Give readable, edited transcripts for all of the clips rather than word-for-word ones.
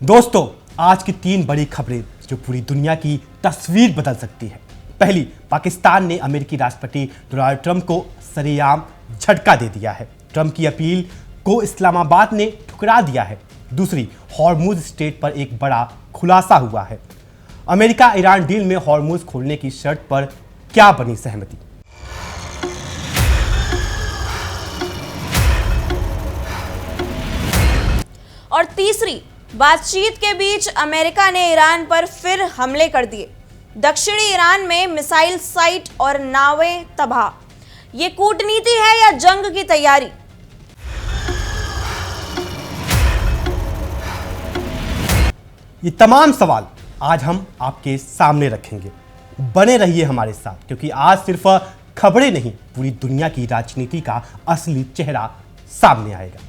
दोस्तों, आज की 3 बड़ी खबरें जो पूरी दुनिया की तस्वीर बदल सकती है। पहली, पाकिस्तान ने अमेरिकी राष्ट्रपति डोनाल्ड ट्रंप को सरेआम झटका दे दिया है। ट्रंप की अपील को इस्लामाबाद ने ठुकरा दिया है। दूसरी, हॉर्मुज स्ट्रेट पर एक बड़ा खुलासा हुआ है। अमेरिका ईरान डील में हॉर्मुज खोलने की शर्त पर क्या बनी सहमति। और तीसरी, बातचीत के बीच अमेरिका ने ईरान पर फिर हमले कर दिए। दक्षिणी ईरान में मिसाइल साइट और नावें तबाह। ये कूटनीति है या जंग की तैयारी? ये तमाम सवाल आज हम आपके सामने रखेंगे। बने रहिए हमारे साथ, क्योंकि आज सिर्फ खबरें नहीं, पूरी दुनिया की राजनीति का असली चेहरा सामने आएगा।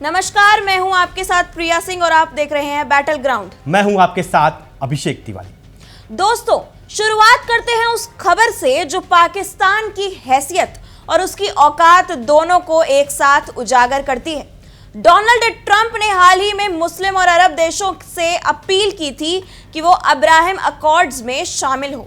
नमस्कार, मैं हूं आपके साथ प्रिया सिंह और आप देख रहे हैं बैटल ग्राउंड। मैं हूं आपके साथ अभिषेक तिवारी। दोस्तों, शुरुआत करते हैं उस खबर से जो पाकिस्तान की हैसियत और उसकी औकात दोनों को एक साथ उजागर करती है। डोनाल्ड ट्रंप ने हाल ही में मुस्लिम और अरब देशों से अपील की थी कि वो अब्राहम अकॉर्ड्स में शामिल हो।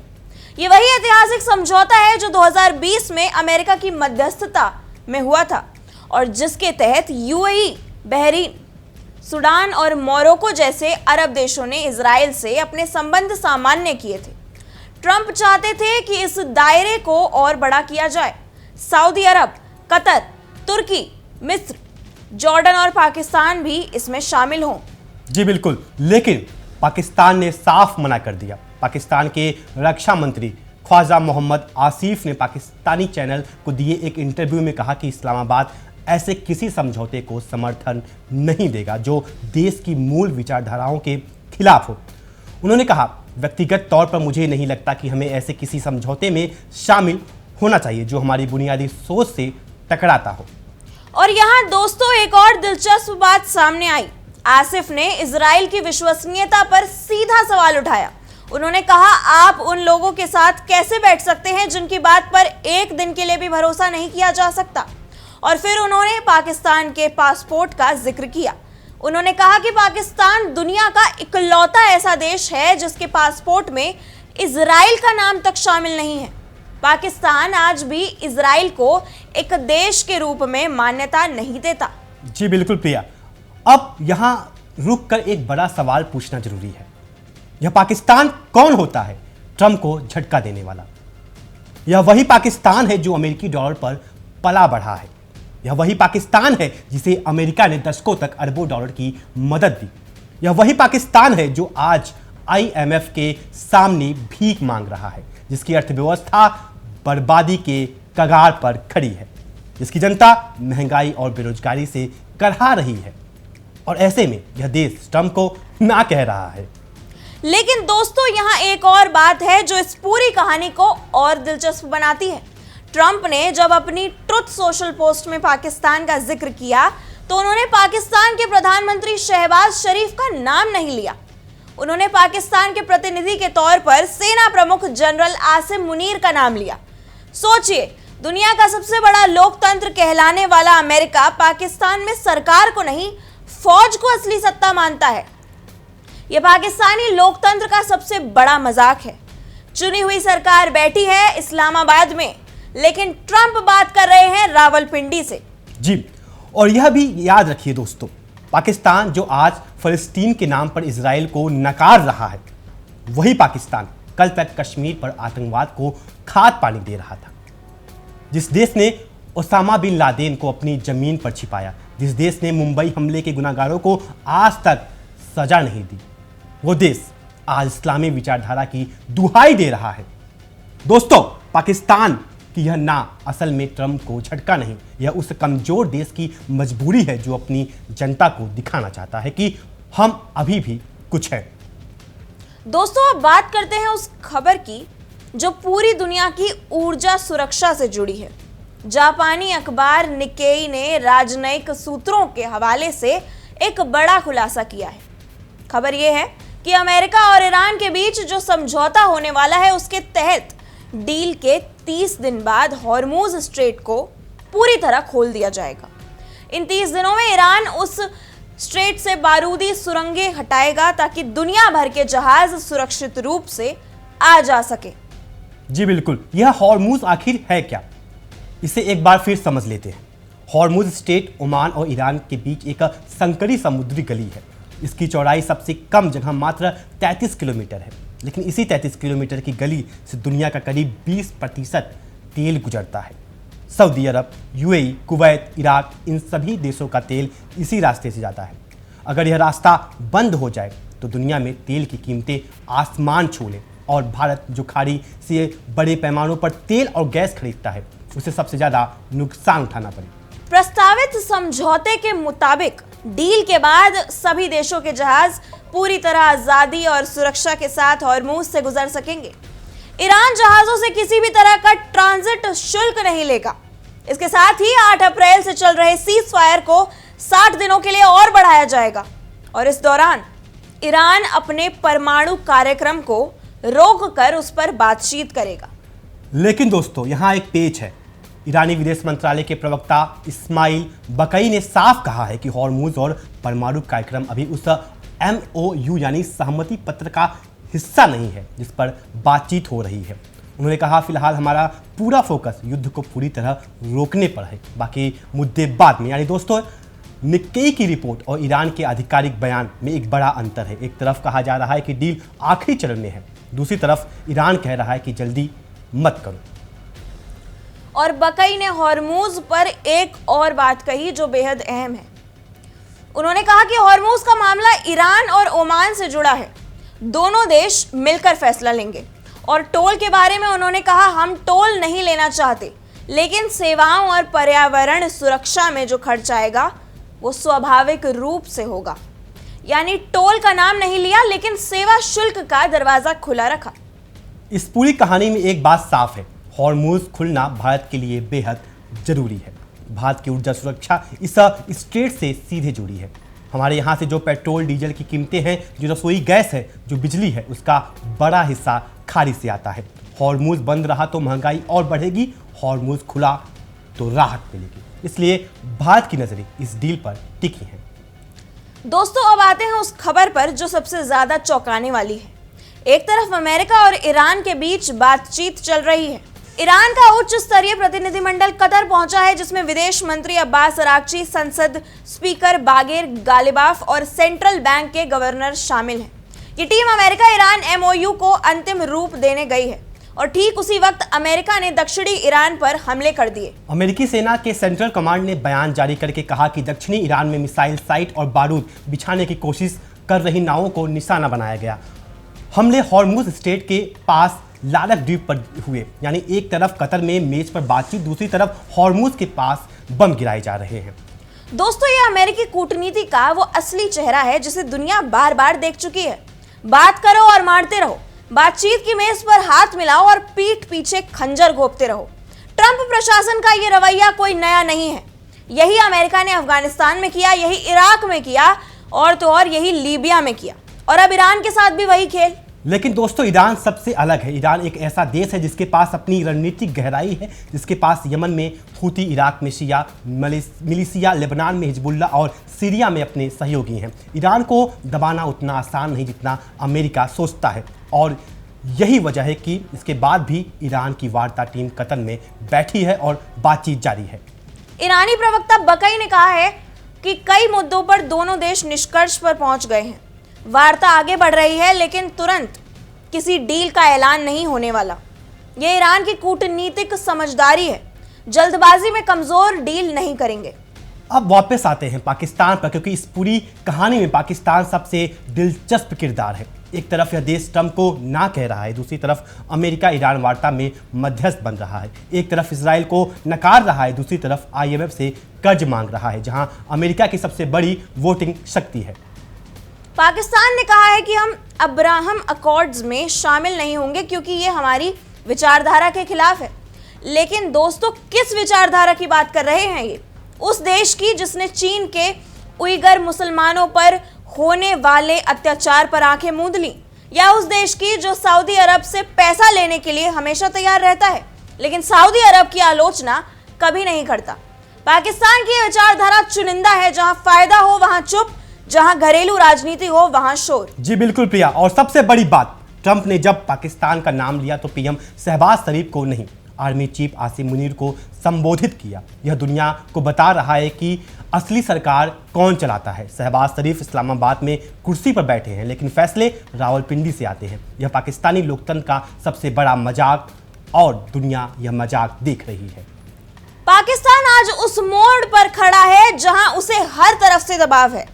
ये वही ऐतिहासिक समझौता है जो 2020 में अमेरिका की मध्यस्थता में हुआ था और जिसके तहत यूएई, बहरीन, सूडान और मोरक्को जैसे अरब देशों ने इजराइल से अपने संबंध सामान्य किए थे। ट्रंप चाहते थे कि इस दायरे को और बड़ा किया जाए। सऊदी अरब, कतर, तुर्की, मिस्र, जॉर्डन और पाकिस्तान भी इसमें शामिल हों। जी बिल्कुल, लेकिन पाकिस्तान ने साफ मना कर दिया। पाकिस्तान के रक्षा मंत्री ख्वाजा मोहम्मद आसिफ ने पाकिस्तानी चैनल को दिए एक इंटरव्यू में कहा कि इस्लामाबाद ऐसे किसी समझौते को समर्थन नहीं देगा जो देश की मूल विचारधाराओं के खिलाफ हो। उन्होंने कहा, व्यक्तिगत तौर पर मुझे नहीं लगता कि हमें ऐसे किसी समझौते में शामिल होना चाहिए जो हमारी बुनियादी सोच से टकराता हो। और यहाँ दोस्तों एक और दिलचस्प बात सामने आई। आसिफ ने इजराइल की विश्वसनीयता पर सीधा सवाल उठाया। उन्होंने कहा, आप उन लोगों के साथ कैसे बैठ सकते हैं जिनकी बात पर एक दिन के लिए भी भरोसा नहीं किया जा सकता। और फिर उन्होंने पाकिस्तान के पासपोर्ट का जिक्र किया। उन्होंने कहा कि पाकिस्तान दुनिया का इकलौता ऐसा देश है जिसके पासपोर्ट में इजराइल का नाम तक शामिल नहीं है। पाकिस्तान आज भी इजराइल को एक देश के रूप में मान्यता नहीं देता। जी बिल्कुल प्रिया, अब यहाँ रुककर एक बड़ा सवाल पूछना जरूरी है। यह पाकिस्तान कौन होता है ट्रंप को झटका देने वाला? यह वही पाकिस्तान है जो अमेरिकी डॉलर पर पला बढ़ा है। यह वही पाकिस्तान है जिसे अमेरिका ने दशकों तक अरबों डॉलर की मदद दी। यह वही पाकिस्तान है जो आज IMF के सामने भीख मांग रहा है, जिसकी अर्थव्यवस्था बर्बादी के कगार पर खड़ी है, जिसकी जनता महंगाई और बेरोजगारी से करहा रही है। और ऐसे में यह देश ट्रंप को ना कह रहा है। लेकिन दोस्तों, यहाँ एक और बात है जो इस पूरी कहानी को और दिलचस्प बनाती है। ट्रंप ने जब अपनी ट्रुथ सोशल पोस्ट में पाकिस्तान का जिक्र किया तो उन्होंने पाकिस्तान के प्रधानमंत्री शहबाज शरीफ का नाम नहीं लिया। उन्होंने पाकिस्तान के प्रतिनिधि के तौर पर सेना प्रमुख जनरल आसिम मुनीर का नाम लिया। सोचिए, दुनिया का सबसे बड़ा लोकतंत्र कहलाने वाला अमेरिका पाकिस्तान में सरकार को नहीं, फौज को असली सत्ता मानता है। यह पाकिस्तानी लोकतंत्र का सबसे बड़ा मजाक है। चुनी हुई सरकार बैठी है इस्लामाबाद में, लेकिन ट्रंप बात कर रहे हैं रावलपिंडी से। जी, और यह भी याद रखिए दोस्तों, पाकिस्तान जो आज फलस्तीन के नाम पर इजराइल को नकार रहा है, वही पाकिस्तान कल तक कश्मीर पर आतंकवाद को खाद पानी दे रहा था। जिस देश ने ओसामा बिन लादेन को अपनी जमीन पर छिपाया, जिस देश ने मुंबई हमले के गुनाहगारों को आज तक सजा नहीं दी, वो देश आज इस्लामी विचारधारा की दुहाई दे रहा है। दोस्तों, पाकिस्तान कि यह ना असल में ट्रंप को झटका नहीं, यह उस कमजोर देश की मजबूरी है जो अपनी जनता को दिखाना चाहता है कि हम अभी भी कुछ है। दोस्तों, अब बात करते हैं उस खबर की जो पूरी दुनिया की ऊर्जा सुरक्षा से जुड़ी है। जापानी अखबार निक्केई ने राजनयिक सूत्रों के हवाले से एक बड़ा खुलासा किया है। खबर यह है कि अमेरिका और ईरान के बीच जो समझौता होने वाला है उसके तहत डील के 30 दिन बाद हॉर्मुज स्ट्रेट को पूरी तरह खोल दिया जाएगा। इन 30 दिनों में ईरान उस स्ट्रेट से बारूदी सुरंगें हटाएगा ताकि दुनिया भर के जहाज सुरक्षित रूप से आ जा सके। जी बिल्कुल, यह हॉर्मुज आखिर है क्या, इसे एक बार फिर समझ लेते हैं। हॉर्मुज स्ट्रेट ओमान और ईरान के बीच एक संकरी समुद्री गली है। इसकी चौड़ाई सबसे कम जगह मात्र 33 किलोमीटर है, लेकिन इसी 33 किलोमीटर की गली से दुनिया का करीब 20% तेल गुजरता है। सऊदी अरब, यूएई, कुवैत, इराक, इन सभी देशों का तेल इसी रास्ते से जाता है। अगर यह रास्ता बंद हो जाए तो दुनिया में तेल की कीमतें आसमान छू लें और भारत जो खाड़ी से बड़े पैमानों पर तेल और गैस खरीदता है, उसे सबसे ज़्यादा नुकसान उठाना पड़े। प्रस्तावित समझौते के मुताबिक डील के बाद सभी देशों के जहाज पूरी तरह आजादी और सुरक्षा के साथ हॉर्मुज से गुजर सकेंगे। ईरान जहाजों से किसी भी तरह का ट्रांजिट शुल्क नहीं लेगा। इसके साथ ही 8 अप्रैल से चल रहे सीज फायर को 60 दिनों के लिए और बढ़ाया जाएगा और इस दौरान ईरान अपने परमाणु कार्यक्रम को रोककर उस पर बातचीत करेगा। लेकिन दोस्तों, यहाँ एक पेच है। ईरानी विदेश मंत्रालय के प्रवक्ता इस्माइल बकई ने साफ कहा है कि हॉर्मुज और परमाणु कार्यक्रम अभी उस MOU यानी सहमति पत्र का हिस्सा नहीं है जिस पर बातचीत हो रही है। उन्होंने कहा, फिलहाल हमारा पूरा फोकस युद्ध को पूरी तरह रोकने पर है, बाकी मुद्दे बाद में। यानी दोस्तों, निक्केई की रिपोर्ट और ईरान के आधिकारिक बयान में एक बड़ा अंतर है। एक तरफ कहा जा रहा है कि डील आखिरी चरण में है, दूसरी तरफ ईरान कह रहा है कि जल्दी मत करो। और बकई ने हॉर्मुज पर एक और बात कही जो बेहद अहम है। उन्होंने कहा कि हॉर्मुज का मामला ईरान और ओमान से जुड़ा है, दोनों देश मिलकर फैसला लेंगे। और टोल के बारे में उन्होंने कहा, हम टोल नहीं लेना चाहते, लेकिन सेवाओं और पर्यावरण सुरक्षा में जो खर्च आएगा वो स्वाभाविक रूप से होगा। यानी टोल का नाम नहीं लिया, लेकिन सेवा शुल्क का दरवाजा खुला रखा। इस पूरी कहानी में एक बात साफ है, हॉर्मुज खुलना भारत के लिए बेहद जरूरी है। भारत की ऊर्जा सुरक्षा इस स्ट्रेट से सीधे जुड़ी है। हमारे यहाँ से जो पेट्रोल डीजल की कीमतें हैं, जो रसोई गैस है, जो बिजली है, उसका बड़ा हिस्सा खाड़ी से आता है। हॉर्मुज बंद रहा तो महंगाई और बढ़ेगी, हॉर्मुज खुला तो राहत मिलेगी। इसलिए भारत की नजरें इस डील पर टिकी हैं। दोस्तों, अब आते हैं उस खबर पर जो सबसे ज्यादा चौंकाने वाली है। एक तरफ अमेरिका और ईरान के बीच बातचीत चल रही है। ईरान का उच्च स्तरीय प्रतिनिधिमंडल कतर पहुंचा है, जिसमें विदेश मंत्री अब्बास अरागची, संसद स्पीकर बागेर गालिबाफ और सेंट्रल बैंक के गवर्नर शामिल हैं। ये टीम अमेरिका ईरान MOU को अंतिम रूप देने गई है और ठीक उसी वक्त अमेरिका ने दक्षिणी ईरान पर हमले कर दिए। अमेरिकी सेना के सेंट्रल कमांड ने बयान जारी करके कहा कि दक्षिणी ईरान में मिसाइल साइट और बारूद बिछाने की कोशिश कर रही नावों को निशाना बनाया गया। हमले हॉर्मुज स्ट्रेट के पास लारक द्वीप पर हुए। यानी एक तरफ कतर में मेज पर बातचीत, दूसरी तरफ हॉर्मुज के पास बम गिराए जा रहे हैं। दोस्तों, ये अमेरिकी कूटनीति का वो असली चेहरा है जिसे दुनिया बार बार देख चुकी है। बात करो और मारते रहो, बातचीत की मेज पर हाथ मिलाओ और पीठ पीछे खंजर घोंपते रहो। ट्रंप प्रशासन का ये रवैया कोई नया नहीं है। यही अमेरिका ने अफगानिस्तान में किया, यही इराक में किया और तो और यही लीबिया में किया, और अब ईरान के साथ भी वही खेल। लेकिन दोस्तों, ईरान सबसे अलग है। ईरान एक ऐसा देश है जिसके पास अपनी रणनीतिक गहराई है, जिसके पास यमन में हूती, इराक में शिया मिलिशिया, लेबनान में हिजबुल्ला और सीरिया में अपने सहयोगी हैं। ईरान को दबाना उतना आसान नहीं जितना अमेरिका सोचता है, और यही वजह है कि इसके बाद भी ईरान की वार्ता टीम कतर में बैठी है और बातचीत जारी है। ईरानी प्रवक्ता बकई ने कहा है कि कई मुद्दों पर दोनों देश निष्कर्ष पर पहुंच गए हैं। वार्ता आगे बढ़ रही है, लेकिन तुरंत किसी डील का ऐलान नहीं होने वाला। यह ईरान की कूटनीतिक समझदारी है। जल्दबाजी में कमजोर डील नहीं करेंगे। अब वापस आते हैं पाकिस्तान पर, क्योंकि इस पूरी कहानी में पाकिस्तान सबसे दिलचस्प किरदार है। एक तरफ यह देश ट्रंप को ना कह रहा है, दूसरी तरफ अमेरिका ईरान वार्ता में मध्यस्थ बन रहा है। एक तरफ इसराइल को नकार रहा है, दूसरी तरफ IMF से कर्ज मांग रहा है, जहां अमेरिका की सबसे बड़ी वोटिंग शक्ति है। पाकिस्तान ने कहा है कि हम अब्राहम अकॉर्ड्स में शामिल नहीं होंगे क्योंकि ये हमारी विचारधारा के खिलाफ है। लेकिन दोस्तों, किस विचारधारा की बात कर रहे हैं ये? उस देश की जिसने चीन के उइगर मुसलमानों पर होने वाले अत्याचार पर आंखें मूंद ली, या उस देश की जो सऊदी अरब से पैसा लेने के लिए हमेशा तैयार रहता है लेकिन सऊदी अरब की आलोचना कभी नहीं करता? पाकिस्तान की विचारधारा चुनिंदा है, जहां फायदा हो वहां चुप, जहां घरेलू राजनीति हो वहां शोर। जी बिल्कुल प्रिया, और सबसे बड़ी बात, ट्रंप ने जब पाकिस्तान का नाम लिया तो पीएम शहबाज शरीफ को नहीं, आर्मी चीफ आसिम मुनीर को संबोधित किया। यह दुनिया को बता रहा है कि असली सरकार कौन चलाता है। शहबाज शरीफ इस्लामाबाद में कुर्सी पर बैठे हैं, लेकिन फैसले रावलपिंडी से आते हैं। यह पाकिस्तानी लोकतंत्र का सबसे बड़ा मजाक, और दुनिया यह मजाक देख रही है। पाकिस्तान आज उस मोड़ पर खड़ा है जहां उसे हर तरफ से दबाव है।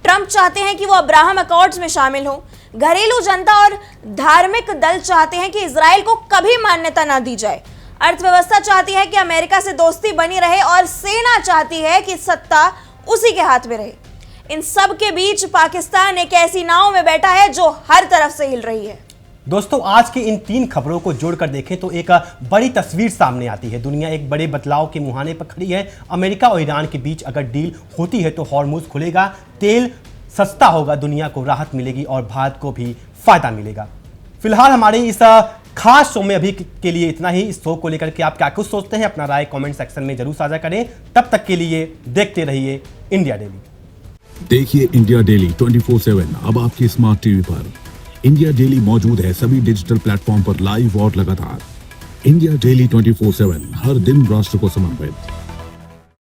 ट्रंप चाहते हैं कि वो अब्राहम अकॉर्ड्स में शामिल हो। घरेलू जनता और धार्मिक दल चाहते हैं कि इजराइल को कभी मान्यता ना दी जाए। अर्थव्यवस्था चाहती है कि अमेरिका से दोस्ती बनी रहे, और सेना चाहती है कि सत्ता उसी के हाथ में रहे। इन सब के बीच पाकिस्तान एक ऐसी नाव में बैठा है जो हर तरफ से हिल रही है। दोस्तों, आज की इन 3 खबरों को जोड़कर देखें तो एक बड़ी तस्वीर सामने आती है। दुनिया एक बड़े बदलाव के मुहाने पर खड़ी है। अमेरिका और ईरान के बीच अगर डील होती है तो हॉर्मुज़ खुलेगा, तेल सस्ता होगा, दुनिया को राहत मिलेगी और भारत को भी फायदा मिलेगा। फिलहाल हमारे इस खास शो में अभी के लिए इतना ही। इस शो को लेकर के आप क्या कुछ सोचते हैं, अपना राय कमेंट सेक्शन में जरूर साझा करें। तब तक के लिए देखते रहिए इंडिया डेली। देखिए इंडिया डेली 24/7 अब आपकी स्मार्ट टीवी पर। इंडिया डेली मौजूद है सभी डिजिटल प्लेटफॉर्म पर लाइव और लगातार। इंडिया डेली 24/7 हर दिन राष्ट्र को समर्पित।